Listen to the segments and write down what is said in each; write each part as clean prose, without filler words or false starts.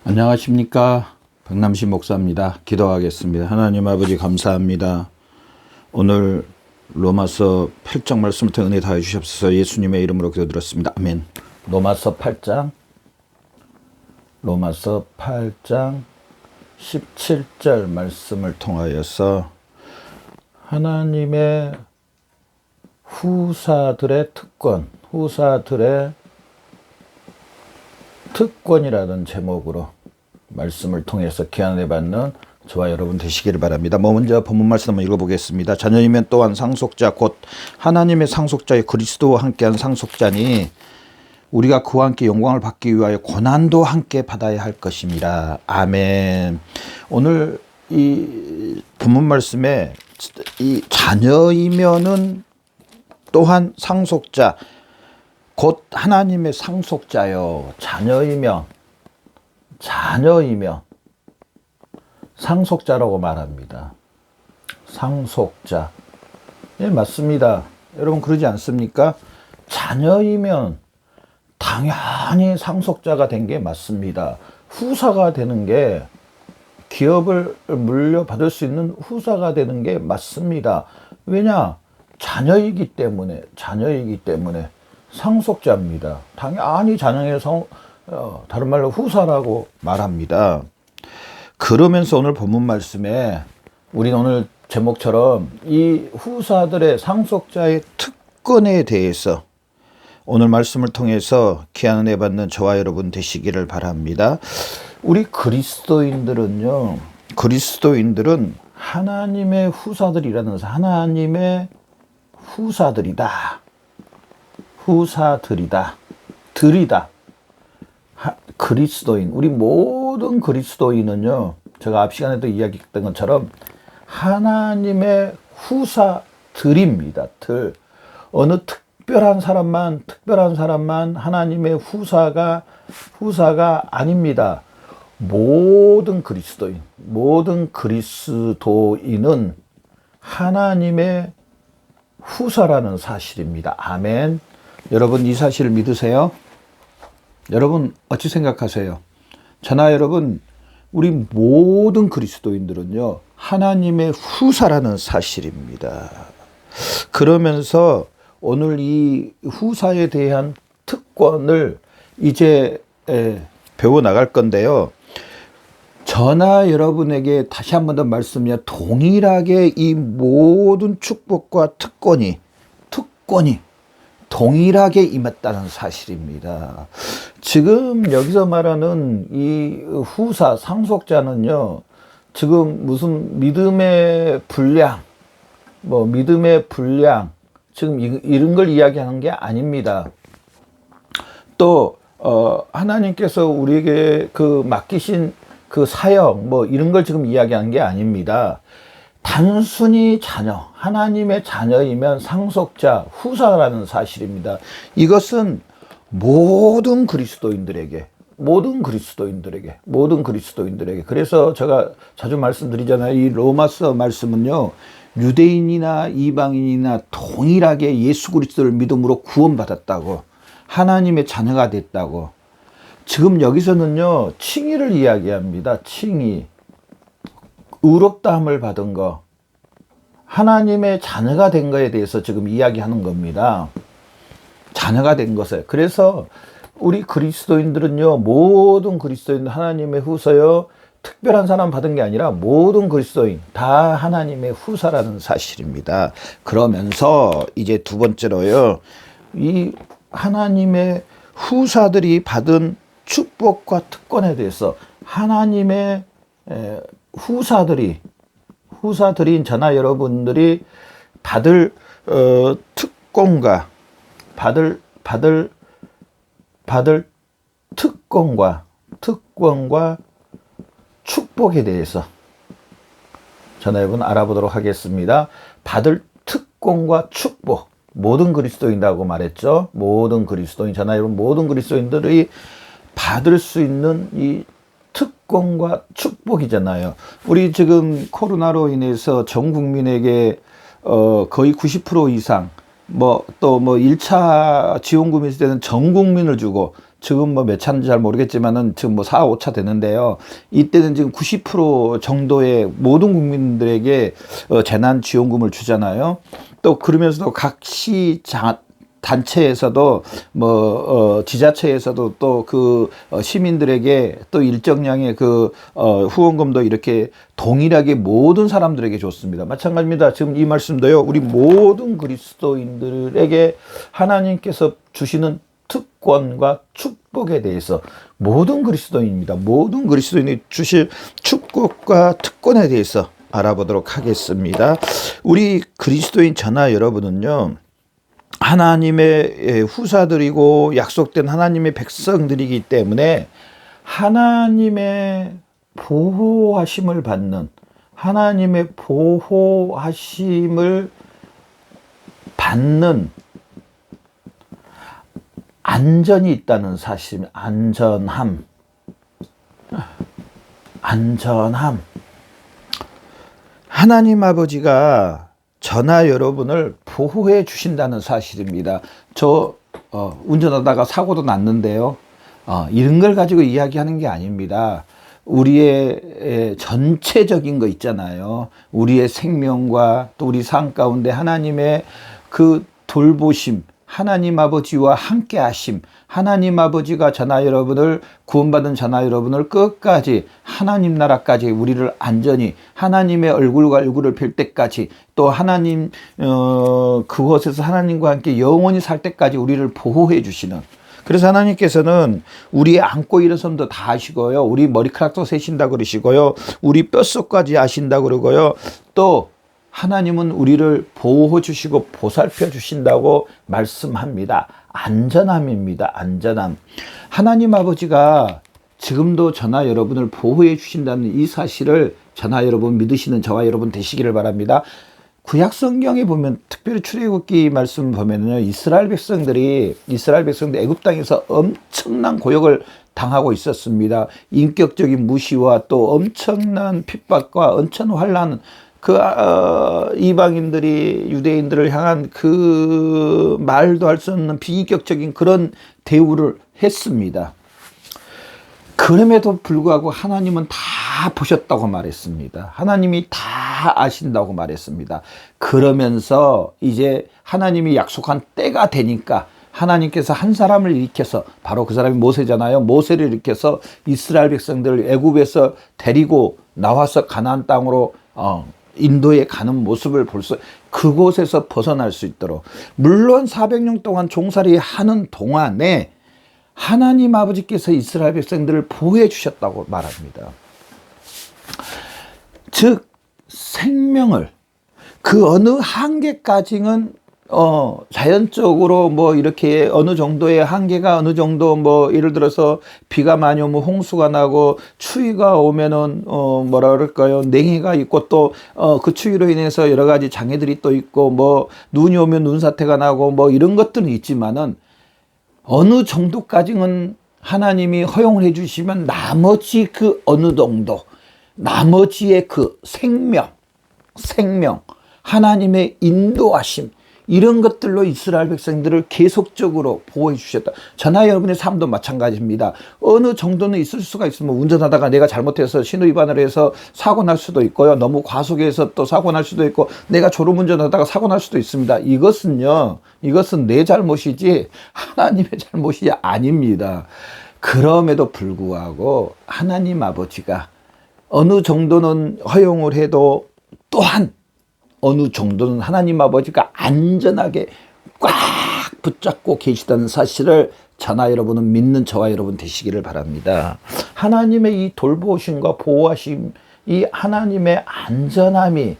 안녕하십니까. 백남시 목사입니다. 기도하겠습니다. 하나님 아버지 감사합니다. 오늘 로마서 8장 말씀을 통해 은혜 다해 주시옵소서. 예수님의 이름으로 기도드렸습니다. 아멘. 로마서 8장 17절 말씀을 통하여서 하나님의 후사들의 특권이라는 제목으로 말씀을 통해서 귀환을 받는 저와 여러분 되시기를 바랍니다. 먼저 본문 말씀 한번 읽어보겠습니다. 자녀이면 또한 상속자 곧 하나님의 상속자의 그리스도와 함께한 상속자니 우리가 그와 함께 영광을 받기 위하여 고난도 함께 받아야 할 것입니다. 아멘. 오늘 이 본문 말씀에 이 자녀이면은 또한 상속자 곧 하나님의 상속자요. 자녀이면 상속자라고 말합니다. 상속자. 예, 맞습니다. 여러분 그러지 않습니까? 자녀이면 당연히 상속자가 된 게 맞습니다. 후사가 되는 게 기업을 물려받을 수 있는 후사가 되는 게 맞습니다. 왜냐? 자녀이기 때문에 상속자입니다. 당연히 자녀의 다른 말로 후사라고 말합니다. 그러면서 오늘 본문 말씀에 우리는 오늘 제목처럼 이 후사들의 상속자의 특권에 대해서 오늘 말씀을 통해서 귀한 은혜 받는 저와 여러분 되시기를 바랍니다. 우리 그리스도인들은 하나님의 후사들이라는 하나님의 후사들이다. 그리스도인, 우리 모든 그리스도인은요, 제가 앞 시간에도 이야기했던 것처럼 하나님의 후사들입니다. 어느 특별한 사람만 하나님의 후사가 아닙니다. 모든 그리스도인은 하나님의 후사라는 사실입니다. 아멘. 여러분 이 사실을 믿으세요? 여러분 어찌 생각하세요? 저나 여러분 우리 모든 그리스도인들은요 하나님의 후사라는 사실입니다. 그러면서 오늘 이 후사에 대한 특권을 이제 배워 나갈 건데요. 저나 여러분에게 다시 한 번 더 말씀드리면 동일하게 이 모든 축복과 특권이 동일하게 임했다는 사실입니다. 지금 여기서 말하는 이 후사, 상속자는요, 지금 무슨 믿음의 분량, 지금 이런 걸 이야기하는 게 아닙니다. 또, 하나님께서 우리에게 맡기신 사역, 이런 걸 지금 이야기하는 게 아닙니다. 단순히 하나님의 자녀이면 상속자, 후사라는 사실입니다. 이것은 모든 그리스도인들에게. 그래서 제가 자주 말씀드리잖아요. 이 로마서 말씀은요, 유대인이나 이방인이나 동일하게 예수 그리스도를 믿음으로 구원받았다고, 하나님의 자녀가 됐다고. 지금 여기서는요, 칭의를 이야기합니다. 칭의. 의롭다함을 받은 거, 하나님의 자녀가 된 거에 대해서 지금 이야기하는 겁니다. 자녀가 된 것에. 그래서 우리 그리스도인들은요, 모든 그리스도인 하나님의 후사요, 특별한 사람 받은 게 아니라 모든 그리스도인 다 하나님의 후사라는 사실입니다. 그러면서 이제 두 번째로요, 이 하나님의 후사들이 받은 축복과 특권에 대해서 하나님의 후사들인 저나 여러분들이 받을 특권과 축복에 대해서 저나 여러분 알아보도록 하겠습니다. 받을 특권과 축복. 모든 그리스도인이라고 말했죠. 모든 그리스도인, 저나 여러분 모든 그리스도인들이 받을 수 있는 이 특권과 축복이잖아요. 우리 지금 코로나로 인해서 전 국민에게 거의 90% 이상 또 1차 지원금이 있을 때는 전 국민을 주고 지금 뭐 몇 차인지 잘 모르겠지만은 지금 뭐 4, 5차 되는데요. 이때는 지금 90% 정도의 모든 국민들에게 재난지원금을 주잖아요. 또 그러면서도 각 단체에서도 지자체에서도 또 그 시민들에게 또 일정량의 그 후원금도 이렇게 동일하게 모든 사람들에게 줬습니다. 마찬가지입니다. 지금 이 말씀도요, 우리 모든 그리스도인들에게 하나님께서 주시는 특권과 축복에 대해서 모든 그리스도인입니다. 모든 그리스도인이 주실 축복과 특권에 대해서 알아보도록 하겠습니다. 우리 그리스도인 저나 여러분은요, 하나님의 후사들이고 약속된 하나님의 백성들이기 때문에 하나님의 보호하심을 받는, 하나님의 보호하심을 받는 안전이 있다는 사실, 안전함. 하나님 아버지가 저나 여러분을 보호해 주신다는 사실입니다. 저 운전하다가 사고도 났는데요. 이런 걸 가지고 이야기하는 게 아닙니다. 우리의 전체적인 거 있잖아요. 우리의 생명과 또 우리 삶 가운데 하나님의 그 돌보심, 하나님 아버지와 함께 하심, 하나님 아버지가 저나 여러분을, 구원받은 저나 여러분을 끝까지 하나님 나라까지 우리를 안전히 하나님의 얼굴과 얼굴을 뵐 때까지, 또 하나님 그곳에서 하나님과 함께 영원히 살 때까지 우리를 보호해 주시는, 그래서 하나님께서는 우리 안고 일어섬도 다 아시고요, 우리 머리카락도 세신다 그러시고요, 우리 뼛속까지 아신다 그러고요, 또 하나님은 우리를 보호해 주시고 보살펴 주신다고 말씀합니다. 안전함입니다. 안전함. 하나님 아버지가 지금도 저나 여러분을 보호해 주신다는 이 사실을 저나 여러분 믿으시는 저와 여러분 되시기를 바랍니다. 구약 성경에 보면, 특별히 출애굽기 말씀 보면요, 이스라엘 백성들이 애굽 땅에서 엄청난 고역을 당하고 있었습니다. 인격적인 무시와 또 엄청난 핍박과 엄청난 환난, 이방인들이 유대인들을 향한 그 말도 할 수 없는 비인격적인 그런 대우를 했습니다. 그럼에도 불구하고 하나님은 다 보셨다고 말했습니다. 하나님이 다 아신다고 말했습니다. 그러면서 이제 하나님이 약속한 때가 되니까 하나님께서 한 사람을 일으켜서, 바로 그 사람이 모세잖아요. 모세를 일으켜서 이스라엘 백성들을 애굽에서 데리고 나와서 가나안 땅으로 인도에 가는 모습을 볼 수, 그곳에서 벗어날 수 있도록, 물론 400년 동안 종살이 하는 동안에 하나님 아버지께서 이스라엘 백성들을 보호해 주셨다고 말합니다. 즉 생명을 그 어느 한계까지는 자연적으로 뭐 이렇게 어느 정도의 한계가 어느 정도, 뭐 예를 들어서 비가 많이 오면 홍수가 나고, 추위가 오면은 뭐라 그럴까요, 냉해가 있고, 또 그 추위로 인해서 여러 가지 장애들이 또 있고, 뭐 눈이 오면 눈사태가 나고, 뭐 이런 것들은 있지만은 어느 정도까지는 하나님이 허용을 해 주시면 나머지 그 어느 정도, 나머지의 그 생명, 하나님의 인도하심, 이런 것들로 이스라엘 백성들을 계속적으로 보호해 주셨다. 저나 여러분의 삶도 마찬가지입니다. 어느 정도는 있을 수가 있으면, 운전하다가 내가 잘못해서 신호 위반을 해서 사고 날 수도 있고요, 너무 과속해서 또 사고 날 수도 있고, 내가 졸음운전하다가 사고 날 수도 있습니다. 이것은 내 잘못이지 하나님의 잘못이 아닙니다. 그럼에도 불구하고 하나님 아버지가 어느 정도는 허용을 해도, 또한 어느 정도는 하나님 아버지가 안전하게 꽉 붙잡고 계시다는 사실을 저나 여러분은 믿는 저와 여러분 되시기를 바랍니다. 하나님의 이 돌보심과 보호하심, 이 하나님의 안전함이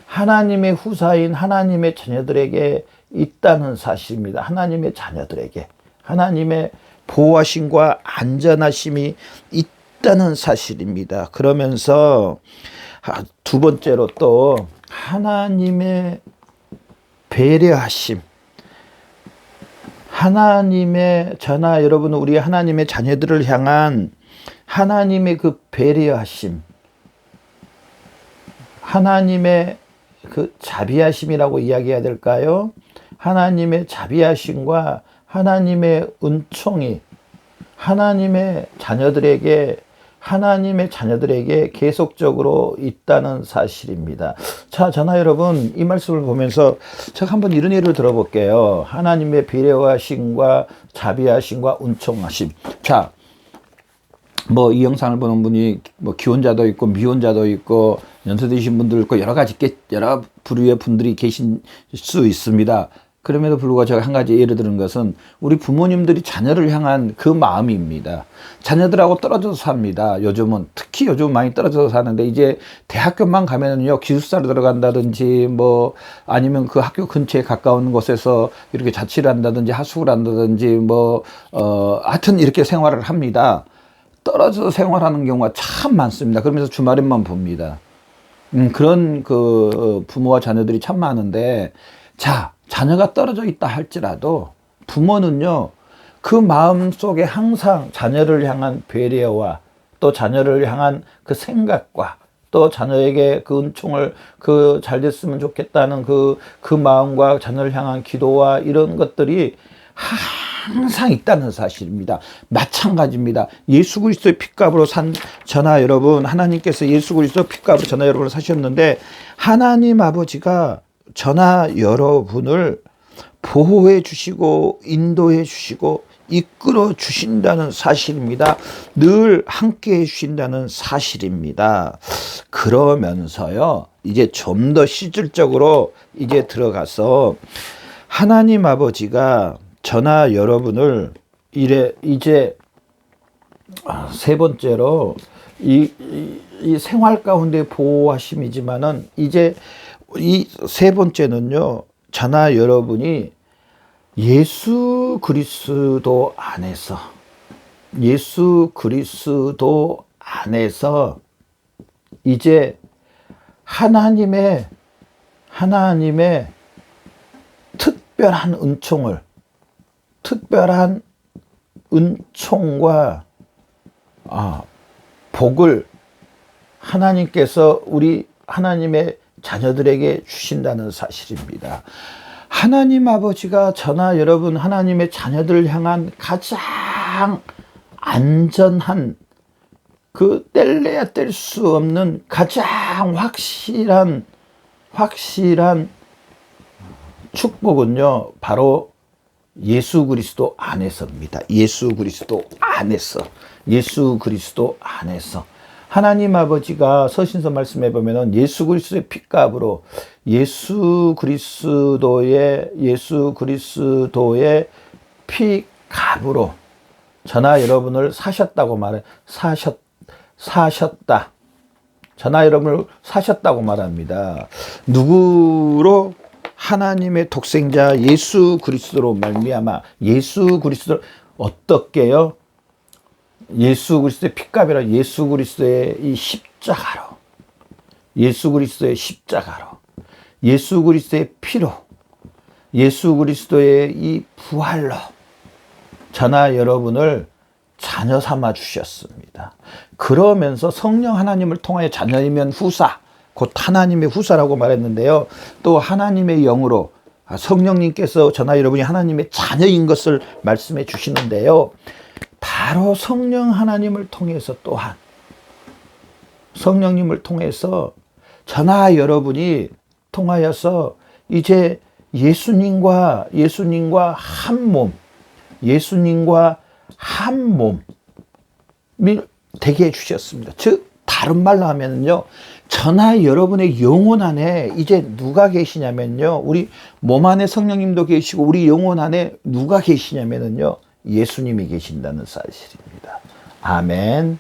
하나님의 후사인 하나님의 자녀들에게 있다는 사실입니다. 하나님의 자녀들에게 하나님의 보호하심과 안전하심이 있다는 사실입니다. 그러면서 두 번째로 또 하나님의 배려하심, 하나님의, 저나 여러분은 우리 하나님의 자녀들을 향한 하나님의 그 배려하심, 하나님의 그 자비하심이라고 이야기해야 될까요? 하나님의 자비하심과 하나님의 은총이 하나님의 자녀들에게 계속적으로 있다는 사실입니다. 자, 저나 여러분, 이 말씀을 보면서 제가 한번 이런 예를 들어볼게요. 하나님의 배려하심과 자비하심과 은총하심. 자, 뭐 이 영상을 보는 분이 뭐 기혼자도 있고 미혼자도 있고 연세드신 분도 있고 여러 부류의 분들이 계실 수 있습니다. 그럼에도 불구하고 제가 한 가지 예를 드는 것은 우리 부모님들이 자녀를 향한 그 마음입니다. 자녀들하고 떨어져서 삽니다. 특히 요즘 많이 떨어져서 사는데, 이제 대학교만 가면은요, 기숙사로 들어간다든지 뭐 아니면 그 학교 근처에 가까운 곳에서 이렇게 자취를 한다든지 하숙을 한다든지 하여튼 이렇게 생활을 합니다. 떨어져서 생활하는 경우가 참 많습니다. 그러면서 주말에만 봅니다. 그런 그 부모와 자녀들이 참 많은데, 자, 자녀가 떨어져 있다 할지라도 부모는요, 그 마음 속에 항상 자녀를 향한 배려와 또 자녀를 향한 그 생각과 또 자녀에게 그 은총을 잘 됐으면 좋겠다는 그 마음과 자녀를 향한 기도와 이런 것들이 항상 있다는 사실입니다. 마찬가지입니다. 예수 그리스도의 핏값으로 산 저나 여러분, 하나님께서 예수 그리스도 핏값으로 저나 여러분을 사셨는데, 하나님 아버지가 저나 여러분을 보호해 주시고 인도해 주시고 이끌어 주신다는 사실입니다. 늘 함께 해 주신다는 사실입니다. 그러면서요, 이제 좀 더 실질적으로 이제 들어가서 하나님 아버지가 저나 여러분을 이제 세 번째로 이 생활 가운데 보호하심이지만은, 이제 이 세 번째는요, 저나 여러분이 예수 그리스도 안에서 이제 하나님의 특별한 은총과 복을 하나님께서 우리 하나님의 자녀들에게 주신다는 사실입니다. 하나님 아버지가 저나 여러분 하나님의 자녀들을 향한 가장 안전한, 그 뗄래야 뗄 수 없는 가장 확실한 축복은요, 바로 예수 그리스도 안에서입니다. 예수 그리스도 안에서 하나님 아버지가 서신서 말씀해 보면은 예수 그리스도의 핏값으로 예수 그리스도의 핏값으로 저나 여러분을 사셨다고 사셨다. 저나 여러분을 사셨다고 말합니다. 누구로? 하나님의 독생자 예수 그리스도로 말미암아. 예수 그리스도를 어떻게요? 예수 그리스도의 핏값이라, 예수 그리스도의 이 십자가로, 예수 그리스도의 피로, 예수 그리스도의 이 부활로 저나 여러분을 자녀 삼아 주셨습니다. 그러면서 성령 하나님을 통하여 자녀이면 후사, 곧 하나님의 후사라고 말했는데요. 또 하나님의 영으로 성령님께서 저나 여러분이 하나님의 자녀인 것을 말씀해 주시는데요. 바로 성령 하나님을 통해서 또한 성령님을 통해서 저나 여러분이 통하여서 이제 예수님과 한 몸이 되게 해주셨습니다. 즉 다른 말로 하면요, 저나 여러분의 영혼 안에 이제 누가 계시냐면요, 우리 몸 안에 성령님도 계시고 우리 영혼 안에 누가 계시냐면요, 예수님이 계신다는 사실입니다. 아멘.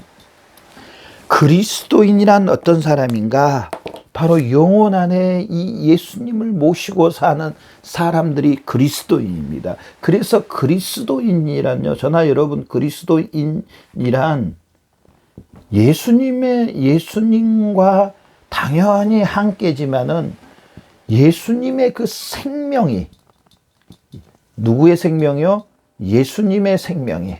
그리스도인이란 어떤 사람인가? 바로 영혼 안에 이 예수님을 모시고 사는 사람들이 그리스도인입니다. 그래서 그리스도인이란요, 저나 여러분 그리스도인이란 예수님과 당연히 함께지만은 예수님의 그 생명이, 누구의 생명이요? 예수님의 생명이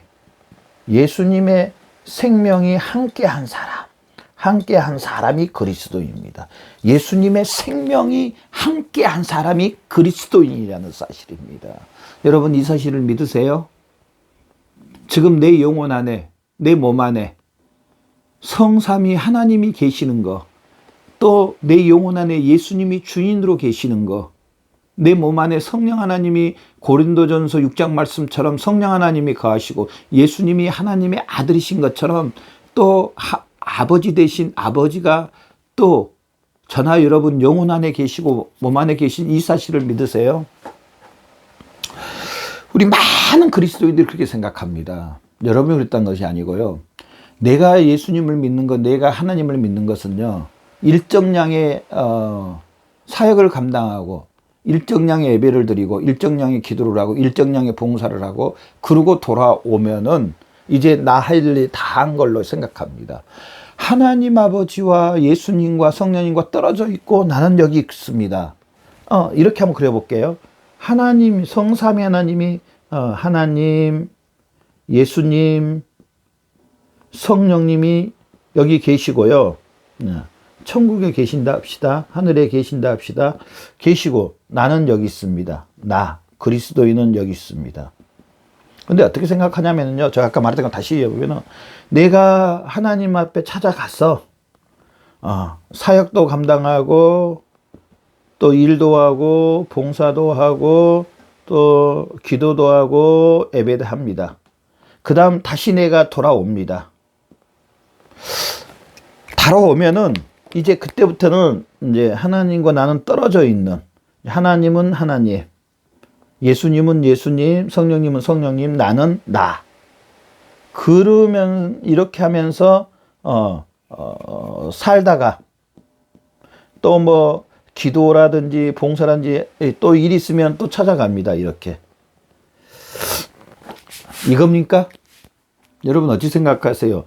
함께한 사람이 그리스도인입니다. 예수님의 생명이 함께한 사람이 그리스도인이라는 사실입니다. 여러분 이 사실을 믿으세요? 지금 내 영혼 안에, 내 몸 안에 성삼위 하나님이 계시는 거, 또 내 영혼 안에 예수님이 주인으로 계시는 거, 내 몸 안에 성령 하나님이 고린도전서 6장 말씀처럼 성령 하나님이 거하시고 예수님이 하나님의 아들이신 것처럼 또 아버지 되신 아버지가 또 저나 여러분 영혼 안에 계시고 몸 안에 계신 이 사실을 믿으세요? 우리 많은 그리스도인들이 그렇게 생각합니다. 여러분이 그랬다는 것이 아니고요. 내가 예수님을 믿는 것, 내가 하나님을 믿는 것은요, 일정량의 사역을 감당하고 일정량의 예배를 드리고 일정량의 기도를 하고 일정량의 봉사를 하고 그러고 돌아오면은 이제 나 할 일 다 한 걸로 생각합니다. 하나님 아버지와 예수님과 성령님과 떨어져 있고 나는 여기 있습니다. 이렇게 한번 그려볼게요. 하나님, 성삼위 하나님이 하나님, 예수님, 성령님이 여기 계시고요. 천국에 계신다 합시다. 하늘에 계신다 합시다. 계시고 나는 여기 있습니다. 나 그리스도인은 여기 있습니다. 근데 어떻게 생각하냐면요, 제가 아까 말했던 거 다시 해보면은, 내가 하나님 앞에 찾아가서 사역도 감당하고 또 일도 하고 봉사도 하고 또 기도도 하고 예배도 합니다. 그 다음 다시 내가 돌아옵니다. 돌아오면은 이제 그때부터는 이제 하나님과 나는 떨어져 있는, 하나님은 하나님, 예수님은 예수님, 성령님은 성령님, 나는 나. 그러면 이렇게 하면서 살다가 또 뭐 기도라든지 봉사라든지 또 일 있으면 또 찾아갑니다. 이렇게. 이겁니까? 여러분 어찌 생각하세요?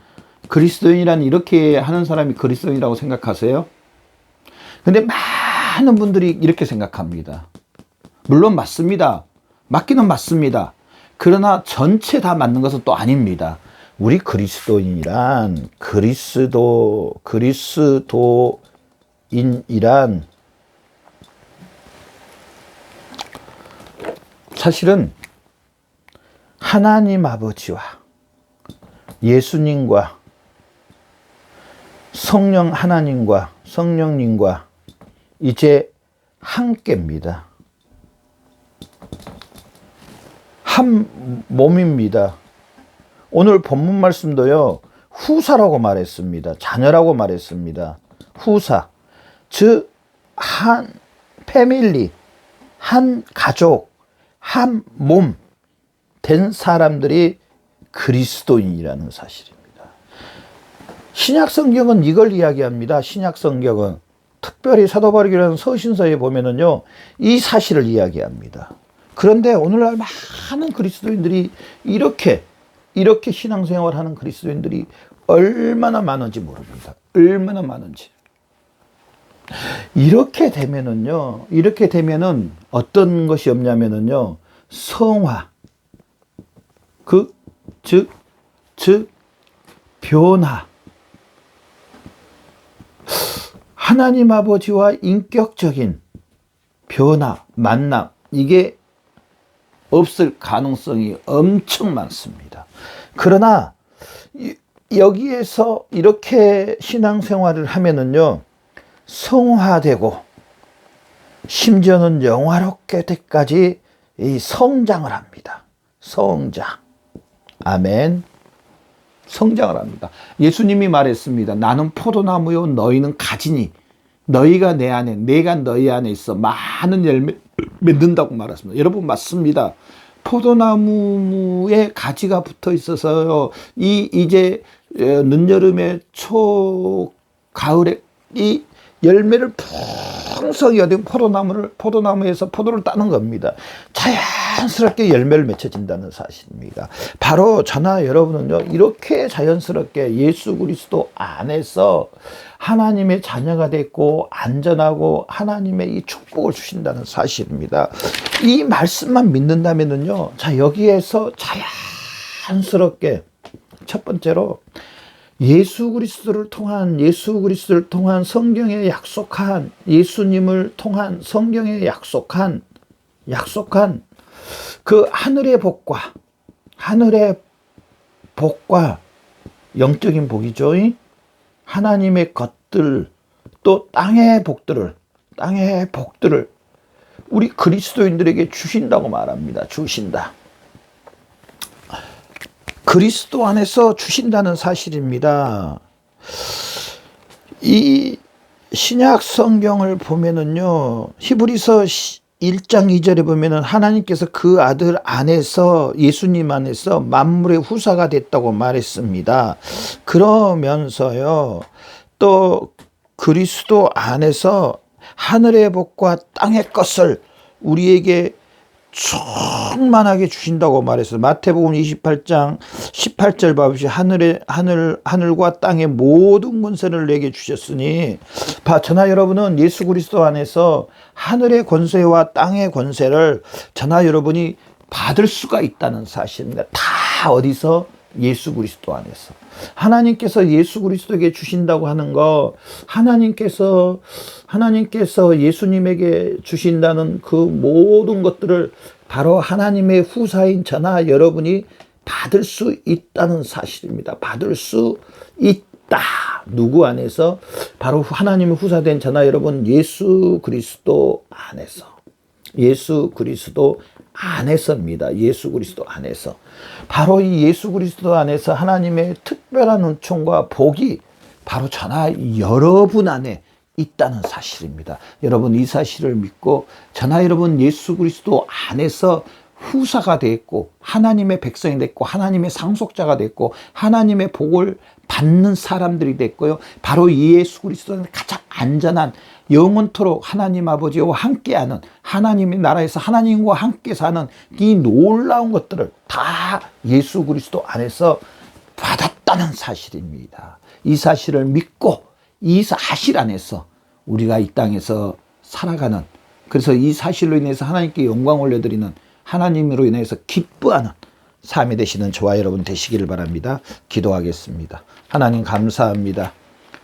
그리스도인이란 이렇게 하는 사람이 그리스도인이라고 생각하세요? 근데 많은 분들이 이렇게 생각합니다. 물론 맞습니다. 맞기는 맞습니다. 그러나 전체 다 맞는 것은 또 아닙니다. 우리 그리스도인이란 그리스도인이란 사실은 하나님 아버지와 예수님과 성령 하나님과 성령님과 이제 함께입니다. 한 몸입니다. 오늘 본문 말씀도요, 후사라고 말했습니다. 자녀라고 말했습니다. 후사. 즉, 한 패밀리, 한 가족, 한 몸 된 사람들이 그리스도인이라는 사실입니다. 신약 성경은 이걸 이야기합니다. 신약 성경은 특별히 사도 바울이라는 서신서에 보면은요, 이 사실을 이야기합니다. 그런데 오늘날 많은 그리스도인들이 이렇게 신앙생활하는 그리스도인들이 얼마나 많은지 모릅니다. 얼마나 많은지. 이렇게 되면은 어떤 것이 없냐면은요, 성화, 즉 변화, 하나님 아버지와 인격적인 변화, 만남, 이게 없을 가능성이 엄청 많습니다. 그러나 여기에서 이렇게 신앙생활을 하면은요, 성화되고 심지어는 영화롭게 때까지 이 성장을 합니다. 성장. 아멘. 성장을 합니다. 예수님이 말했습니다. 나는 포도나무요, 너희는 가지니 너희가 내 안에, 내가 너희 안에 있어 많은 열매 맺는다고 말했습니다. 여러분 맞습니다. 포도나무에 가지가 붙어 있어서요, 이제 늦여름에 가을에 이 열매를 풍성히 얻은 포도나무에서 포도를 따는 겁니다. 자연스럽게 열매를 맺혀진다는 사실입니다. 바로 저나 여러분은요, 이렇게 자연스럽게 예수 그리스도 안에서 하나님의 자녀가 됐고 안전하고 하나님의 이 축복을 주신다는 사실입니다. 이 말씀만 믿는다면은요, 자, 여기에서 자연스럽게 첫 번째로 예수 그리스도를 통한 성경에 약속한, 예수님을 통한 성경에 약속한 그 하늘의 복과 하늘의 복과 영적인 복이죠. 하나님의 것들, 또 땅의 복들을 우리 그리스도인들에게 주신다고 말합니다. 주신다. 그리스도 안에서 주신다는 사실입니다. 이 신약 성경을 보면은요, 히브리서 1장 2절에 보면은 하나님께서 그 아들 안에서, 예수님 안에서 만물의 후사가 됐다고 말했습니다. 그러면서요, 또 그리스도 안에서 하늘의 복과 땅의 것을 우리에게 충만하게 주신다고 말했어요. 마태복음 28장 18절 봐보시죠. 하늘과 땅의 모든 권세를 내게 주셨으니, 저나 여러분은 예수 그리스도 안에서 하늘의 권세와 땅의 권세를 저나 여러분이 받을 수가 있다는 사실입니다. 다 어디서? 예수 그리스도 안에서. 하나님께서 예수 그리스도에게 주신다고 하는 거, 하나님께서 예수님에게 주신다는 그 모든 것들을 바로 하나님의 후사인 저나 여러분이 받을 수 있다는 사실입니다. 받을 수 있다. 누구 안에서? 바로 하나님의 후사된 저나 여러분, 예수 그리스도 안에서. 예수 그리스도 안에서입니다. 예수 그리스도 안에서. 바로 이 예수 그리스도 안에서 하나님의 특별한 은총과 복이 바로 저나 여러분 안에 있다는 사실입니다. 여러분, 이 사실을 믿고 저나 여러분 예수 그리스도 안에서 후사가 됐고, 하나님의 백성이 됐고, 하나님의 상속자가 됐고, 하나님의 복을 받는 사람들이 됐고요. 바로 이 예수 그리스도는 가장 안전한, 영원토록 하나님 아버지와 함께하는, 하나님의 나라에서 하나님과 함께 사는 이 놀라운 것들을 다 예수 그리스도 안에서 받았다는 사실입니다. 이 사실을 믿고 이 사실 안에서 우리가 이 땅에서 살아가는, 그래서 이 사실로 인해서 하나님께 영광 올려드리는, 하나님으로 인해서 기뻐하는 삶이 되시는 저와 여러분 되시기를 바랍니다. 기도하겠습니다. 하나님 감사합니다.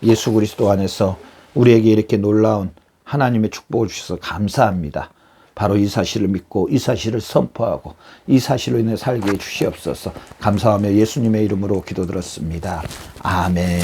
예수 그리스도 안에서 우리에게 이렇게 놀라운 하나님의 축복을 주셔서 감사합니다. 바로 이 사실을 믿고 이 사실을 선포하고 이 사실로 인해 살게 해 주시옵소서. 감사하며 예수님의 이름으로 기도드렸습니다. 아멘.